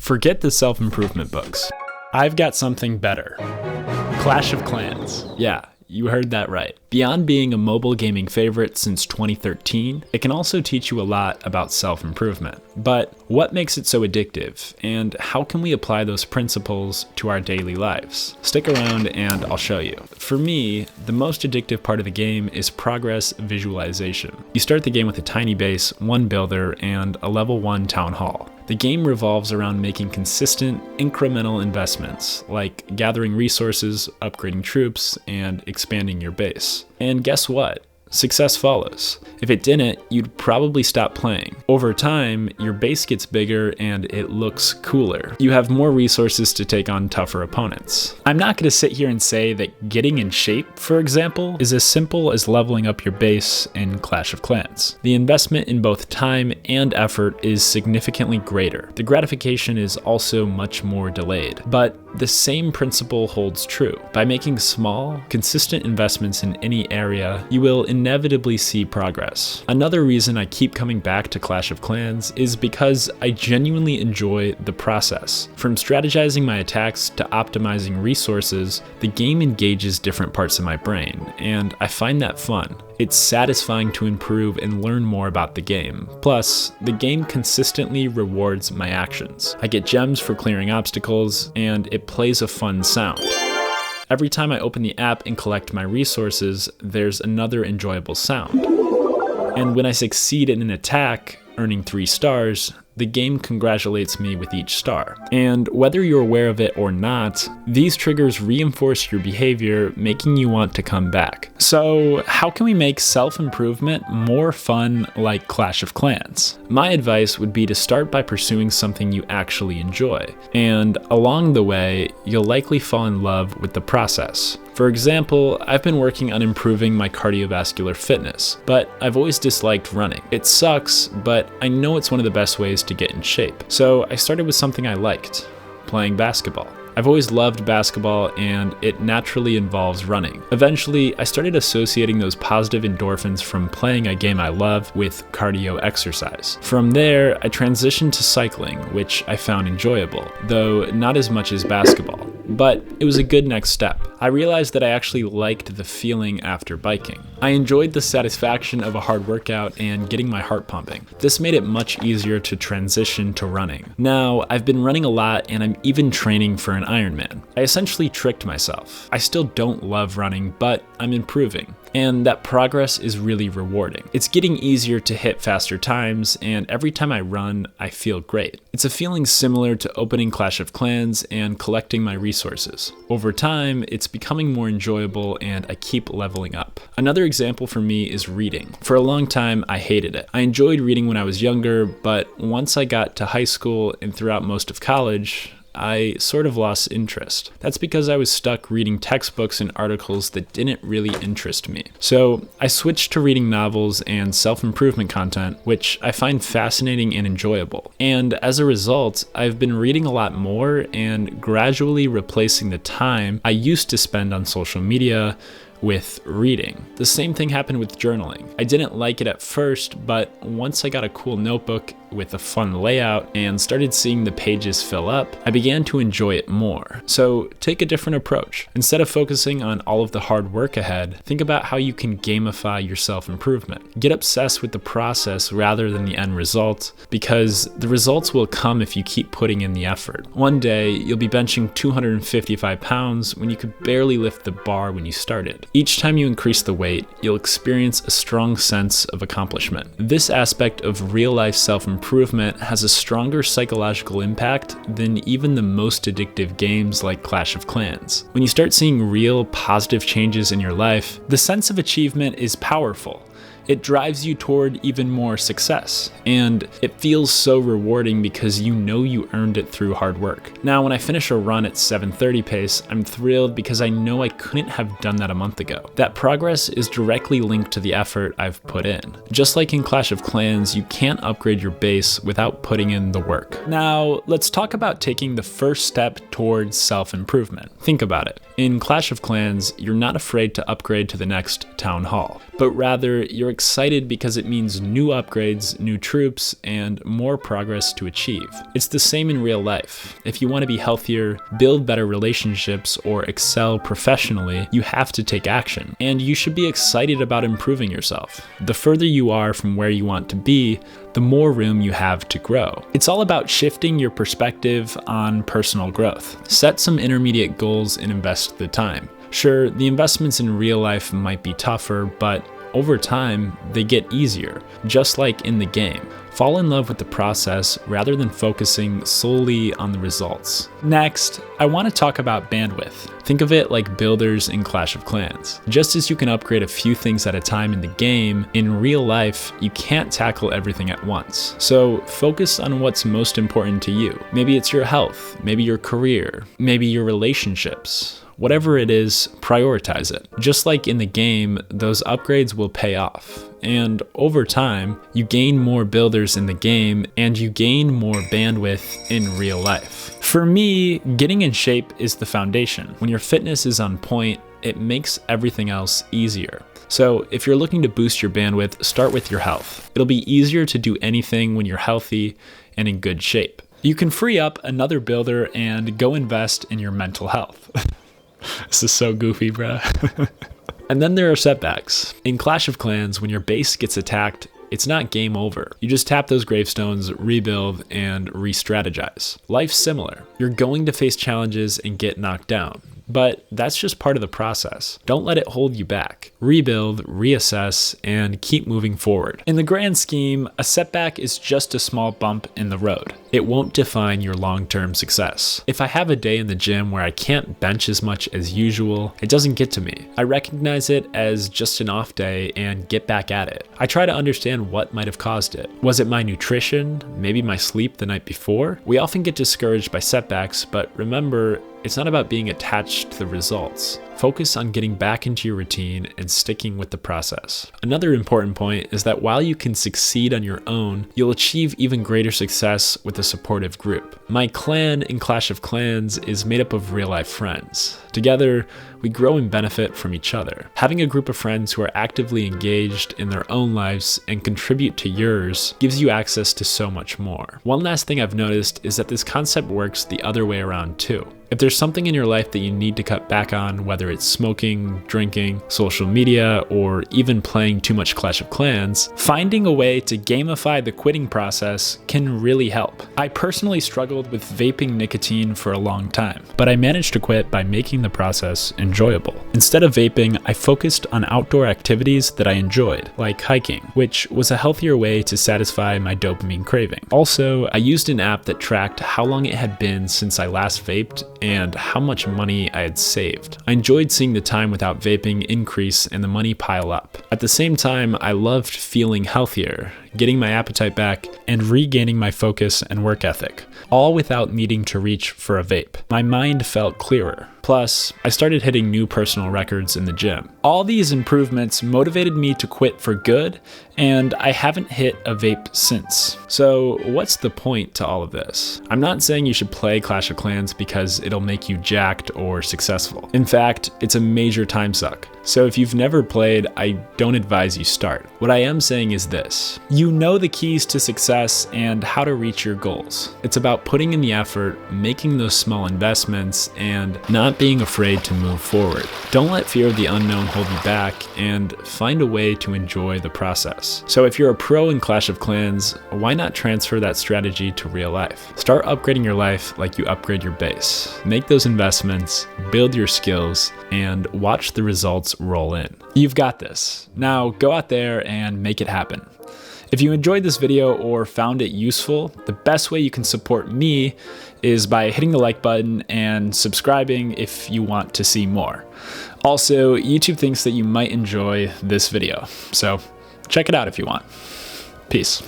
Forget the self-improvement books. I've got something better. Clash of Clans. Yeah, you heard that right. Beyond being a mobile gaming favorite since 2013, it can also teach you a lot about self-improvement. But what makes it so addictive, and how can we apply those principles to our daily lives? Stick around and I'll show you. For me, the most addictive part of the game is progress visualization. You start the game with a tiny base, one builder, and a level 1 town hall. The game revolves around making consistent, incremental investments, like gathering resources, upgrading troops, and expanding your base. And guess what? Success follows. If it didn't, you'd probably stop playing. Over time, your base gets bigger and it looks cooler. You have more resources to take on tougher opponents. I'm not going to sit here and say that getting in shape, for example, is as simple as leveling up your base in Clash of Clans. The investment in both time and effort is significantly greater. The gratification is also much more delayed. But the same principle holds true. By making small, consistent investments in any area, you will inevitably see progress. Another reason I keep coming back to Clash of Clans is because I genuinely enjoy the process. From strategizing my attacks to optimizing resources, the game engages different parts of my brain, and I find that fun. It's satisfying to improve and learn more about the game. Plus, the game consistently rewards my actions. I get gems for clearing obstacles, and it plays a fun sound. Every time I open the app and collect my resources, there's another enjoyable sound. And when I succeed in an attack, earning 3 stars, the game congratulates me with each star. And whether you're aware of it or not, these triggers reinforce your behavior, making you want to come back. So how can we make self-improvement more fun like Clash of Clans? My advice would be to start by pursuing something you actually enjoy. And along the way, you'll likely fall in love with the process. For example, I've been working on improving my cardiovascular fitness, but I've always disliked running. It sucks, but I know it's one of the best ways to get in shape. So I started with something I liked, playing basketball. I've always loved basketball and it naturally involves running. Eventually, I started associating those positive endorphins from playing a game I love with cardio exercise. From there, I transitioned to cycling, which I found enjoyable, though not as much as basketball. But it was a good next step. I realized that I actually liked the feeling after biking. I enjoyed the satisfaction of a hard workout and getting my heart pumping. This made it much easier to transition to running. Now, I've been running a lot and I'm even training for an Ironman. I essentially tricked myself. I still don't love running, but I'm improving. And that progress is really rewarding. It's getting easier to hit faster times, and every time I run, I feel great. It's a feeling similar to opening Clash of Clans and collecting my resources. Over time, it's becoming more enjoyable and I keep leveling up. Another example for me is reading. For a long time, I hated it. I enjoyed reading when I was younger, but once I got to high school and throughout most of college, I sort of lost interest. That's because I was stuck reading textbooks and articles that didn't really interest me. So I switched to reading novels and self-improvement content, which I find fascinating and enjoyable. And as a result, I've been reading a lot more and gradually replacing the time I used to spend on social media with reading. The same thing happened with journaling. I didn't like it at first, but once I got a cool notebook with a fun layout and started seeing the pages fill up, I began to enjoy it more. So take a different approach. Instead of focusing on all of the hard work ahead, think about how you can gamify your self-improvement. Get obsessed with the process rather than the end result, because the results will come if you keep putting in the effort. One day, you'll be benching 255 pounds when you could barely lift the bar when you started. Each time you increase the weight, you'll experience a strong sense of accomplishment. This aspect of real-life self-improvement has a stronger psychological impact than even the most addictive games like Clash of Clans. When you start seeing real positive changes in your life, the sense of achievement is powerful. It drives you toward even more success, and it feels so rewarding because you know you earned it through hard work. Now, when I finish a run at 7:30 pace, I'm thrilled because I know I couldn't have done that a month ago. That progress is directly linked to the effort I've put in. Just like in Clash of Clans, you can't upgrade your base without putting in the work. Now, let's talk about taking the first step towards self-improvement. Think about it. In Clash of Clans, you're not afraid to upgrade to the next town hall, but rather you're excited because it means new upgrades, new troops, and more progress to achieve. It's the same in real life. If you want to be healthier, build better relationships, or excel professionally, you have to take action. And you should be excited about improving yourself. The further you are from where you want to be, the more room you have to grow. It's all about shifting your perspective on personal growth. Set some intermediate goals and invest the time. Sure, the investments in real life might be tougher, but over time, they get easier, just like in the game. Fall in love with the process rather than focusing solely on the results. Next, I want to talk about bandwidth. Think of it like builders in Clash of Clans. Just as you can upgrade a few things at a time in the game, in real life, you can't tackle everything at once. So focus on what's most important to you. Maybe it's your health, maybe your career, maybe your relationships. Whatever it is, prioritize it. Just like in the game, those upgrades will pay off. And over time, you gain more builders in the game and you gain more bandwidth in real life. For me, getting in shape is the foundation. When your fitness is on point, it makes everything else easier. So if you're looking to boost your bandwidth, start with your health. It'll be easier to do anything when you're healthy and in good shape. You can free up another builder and go invest in your mental health. This is so goofy, bruh. And then there are setbacks. In Clash of Clans, when your base gets attacked, it's not game over. You just tap those gravestones, rebuild, and re-strategize. Life's similar. You're going to face challenges and get knocked down. But that's just part of the process. Don't let it hold you back. Rebuild, reassess, and keep moving forward. In the grand scheme, a setback is just a small bump in the road. It won't define your long-term success. If I have a day in the gym where I can't bench as much as usual, it doesn't get to me. I recognize it as just an off day and get back at it. I try to understand what might have caused it. Was it my nutrition? Maybe my sleep the night before? We often get discouraged by setbacks, but remember, it's not about being attached to the results. Focus on getting back into your routine and sticking with the process. Another important point is that while you can succeed on your own, you'll achieve even greater success with a supportive group. My clan in Clash of Clans is made up of real-life friends. Together, we grow and benefit from each other. Having a group of friends who are actively engaged in their own lives and contribute to yours gives you access to so much more. One last thing I've noticed is that this concept works the other way around too. If there's something in your life that you need to cut back on, whether it's smoking, drinking, social media, or even playing too much Clash of Clans, finding a way to gamify the quitting process can really help. I personally struggled with vaping nicotine for a long time, but I managed to quit by making the process enjoyable. Instead of vaping, I focused on outdoor activities that I enjoyed, like hiking, which was a healthier way to satisfy my dopamine craving. Also, I used an app that tracked how long it had been since I last vaped and how much money I had saved. I enjoyed seeing the time without vaping increase and the money pile up. At the same time, I loved feeling healthier, getting my appetite back, and regaining my focus and work ethic, all without needing to reach for a vape. My mind felt clearer. Plus, I started hitting new personal records in the gym. All these improvements motivated me to quit for good, and I haven't hit a vape since. So what's the point to all of this? I'm not saying you should play Clash of Clans because it'll make you jacked or successful. In fact, it's a major time suck. So if you've never played, I don't advise you start. What I am saying is this: you know the keys to success and how to reach your goals. It's about putting in the effort, making those small investments, and not being afraid to move forward. Don't let fear of the unknown hold you back, and find a way to enjoy the process. So if you're a pro in Clash of Clans, why not transfer that strategy to real life? Start upgrading your life like you upgrade your base. Make those investments, build your skills, and watch the results roll in. You've got this. Now go out there and make it happen. If you enjoyed this video or found it useful, the best way you can support me is by hitting the like button and subscribing if you want to see more. Also, YouTube thinks that you might enjoy this video, so check it out if you want. Peace.